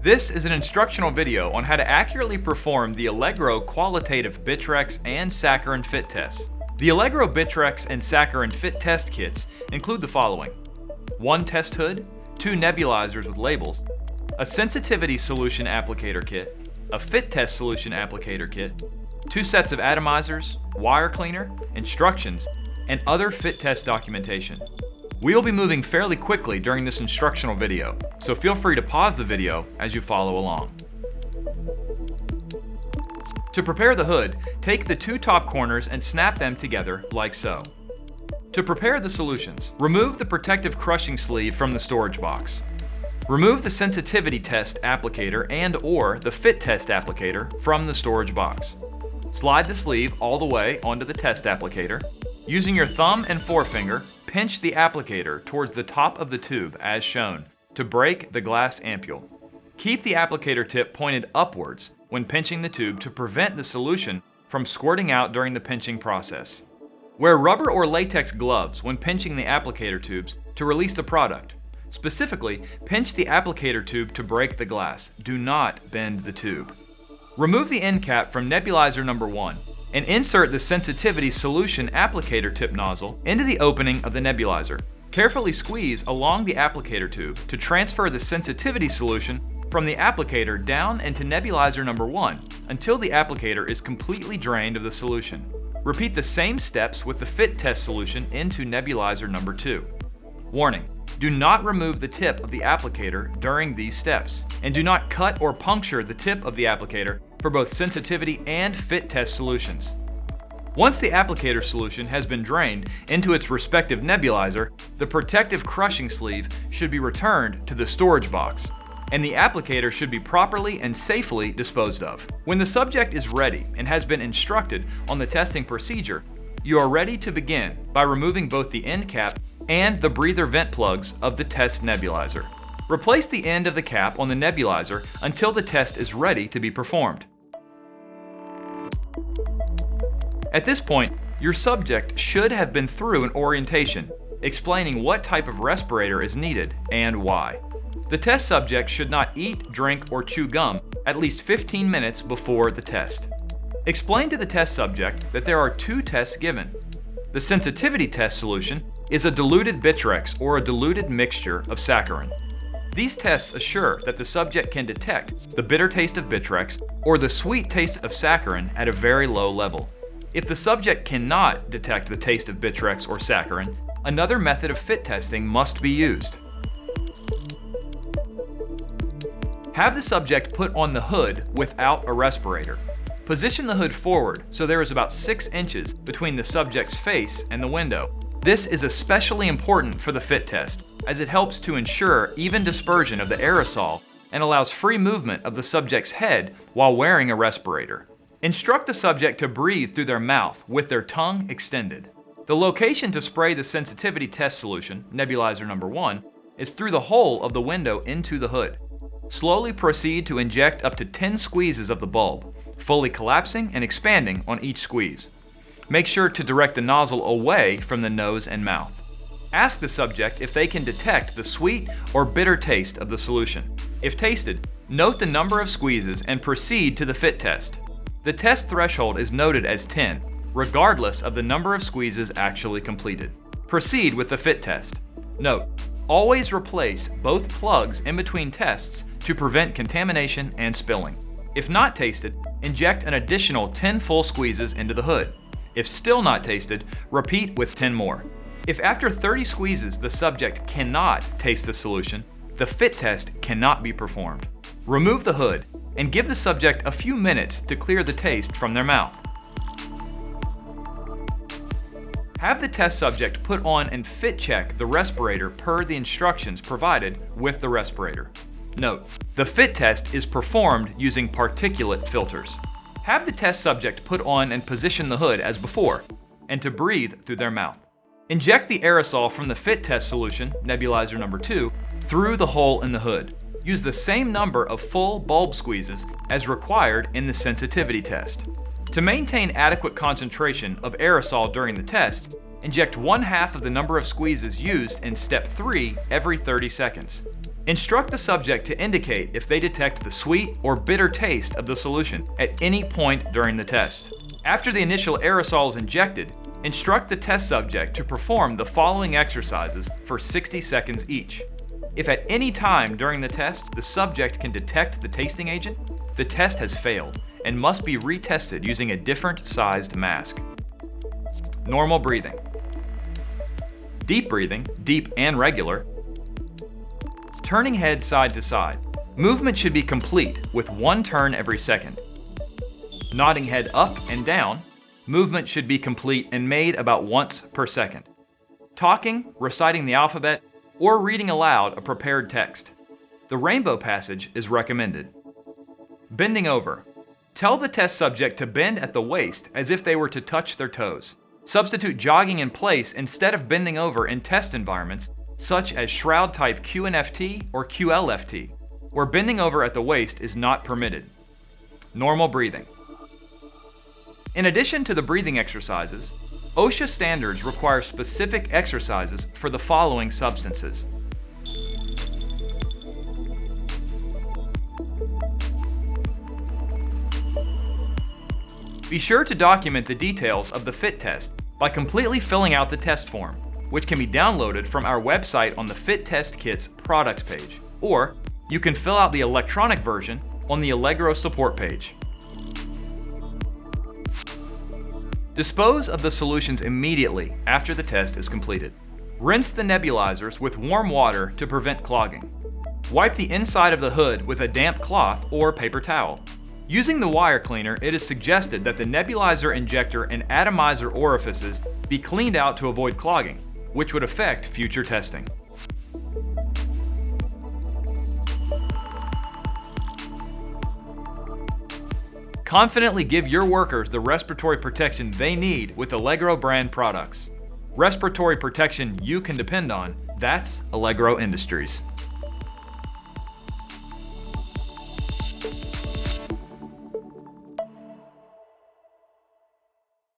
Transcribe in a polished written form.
This is an instructional video on how to accurately perform the Allegro qualitative Bitrex and saccharin fit tests. The Allegro Bitrex and saccharin fit test kits include the following: 1 test hood, 2 nebulizers with labels, a sensitivity solution applicator kit, a fit test solution applicator kit, 2 sets of atomizers, wire cleaner, instructions, and other fit test documentation. We'll be moving fairly quickly during this instructional video, so feel free to pause the video as you follow along. To prepare the hood, take the 2 top corners and snap them together like so. To prepare the solutions, remove the protective crushing sleeve from the storage box. Remove the sensitivity test applicator and/or the fit test applicator from the storage box. Slide the sleeve all the way onto the test applicator. Using your thumb and forefinger, pinch the applicator towards the top of the tube as shown to break the glass ampule. Keep the applicator tip pointed upwards when pinching the tube to prevent the solution from squirting out during the pinching process. Wear rubber or latex gloves when pinching the applicator tubes to release the product. Specifically, pinch the applicator tube to break the glass. Do not bend the tube. Remove the end cap from nebulizer number 1 and insert the sensitivity solution applicator tip nozzle into the opening of the nebulizer. Carefully squeeze along the applicator tube to transfer the sensitivity solution from the applicator down into nebulizer number 1 until the applicator is completely drained of the solution. Repeat the same steps with the fit test solution into nebulizer number 2. Warning: do not remove the tip of the applicator during these steps, and do not cut or puncture the tip of the applicator for both sensitivity and fit test solutions. Once the applicator solution has been drained into its respective nebulizer, the protective crushing sleeve should be returned to the storage box, and the applicator should be properly and safely disposed of. When the subject is ready and has been instructed on the testing procedure, you are ready to begin by removing both the end cap and the breather vent plugs of the test nebulizer. Replace the end of the cap on the nebulizer until the test is ready to be performed. At this point, your subject should have been through an orientation explaining what type of respirator is needed and why. The test subject should not eat, drink, or chew gum at least 15 minutes before the test. Explain to the test subject that there are 2 tests given. The sensitivity test solution is a diluted Bitrex or a diluted mixture of saccharin. These tests assure that the subject can detect the bitter taste of Bitrex or the sweet taste of saccharin at a very low level. If the subject cannot detect the taste of Bitrex or saccharin, another method of fit testing must be used. Have the subject put on the hood without a respirator. Position the hood forward so there is about 6 inches between the subject's face and the window. This is especially important for the fit test, as it helps to ensure even dispersion of the aerosol and allows free movement of the subject's head while wearing a respirator. Instruct the subject to breathe through their mouth with their tongue extended. The location to spray the sensitivity test solution, nebulizer number 1, is through the hole of the window into the hood. Slowly proceed to inject up to 10 squeezes of the bulb, fully collapsing and expanding on each squeeze. Make sure to direct the nozzle away from the nose and mouth. Ask the subject if they can detect the sweet or bitter taste of the solution. If tasted, note the number of squeezes and proceed to the fit test. The test threshold is noted as 10, regardless of the number of squeezes actually completed. Proceed with the fit test. Note: always replace both plugs in between tests to prevent contamination and spilling. If not tasted, inject an additional 10 full squeezes into the hood. If still not tasted, repeat with 10 more. If after 30 squeezes the subject cannot taste the solution, the fit test cannot be performed. Remove the hood and give the subject a few minutes to clear the taste from their mouth. Have the test subject put on and fit check the respirator per the instructions provided with the respirator. Note: the fit test is performed using particulate filters. Have the test subject put on and position the hood as before, and to breathe through their mouth. Inject the aerosol from the fit test solution, nebulizer number 2, through the hole in the hood. Use the same number of full bulb squeezes as required in the sensitivity test. To maintain adequate concentration of aerosol during the test, inject 1/2 of the number of squeezes used in step 3 every 30 seconds. Instruct the subject to indicate if they detect the sweet or bitter taste of the solution at any point during the test. After the initial aerosol is injected, instruct the test subject to perform the following exercises for 60 seconds each. If at any time during the test the subject can detect the tasting agent, the test has failed and must be retested using a different sized mask. Normal breathing. Deep breathing, deep and regular. Turning head side to side. Movement should be complete with one turn every second. Nodding head up and down. Movement should be complete and made about once per second. Talking, reciting the alphabet, or reading aloud a prepared text. The rainbow passage is recommended. Bending over. Tell the test subject to bend at the waist as if they were to touch their toes. Substitute jogging in place instead of bending over in test environments such as shroud type QNFT or QLFT, where bending over at the waist is not permitted. Normal breathing. In addition to the breathing exercises, OSHA standards require specific exercises for the following substances. Be sure to document the details of the fit test by completely filling out the test form, which can be downloaded from our website on the Fit Test Kit's product page, or you can fill out the electronic version on the Allegro support page. Dispose of the solutions immediately after the test is completed. Rinse the nebulizers with warm water to prevent clogging. Wipe the inside of the hood with a damp cloth or paper towel. Using the wire cleaner, it is suggested that the nebulizer injector and atomizer orifices be cleaned out to avoid clogging, which would affect future testing. Confidently give your workers the respiratory protection they need with Allegro brand products. Respiratory protection you can depend on, that's Allegro Industries.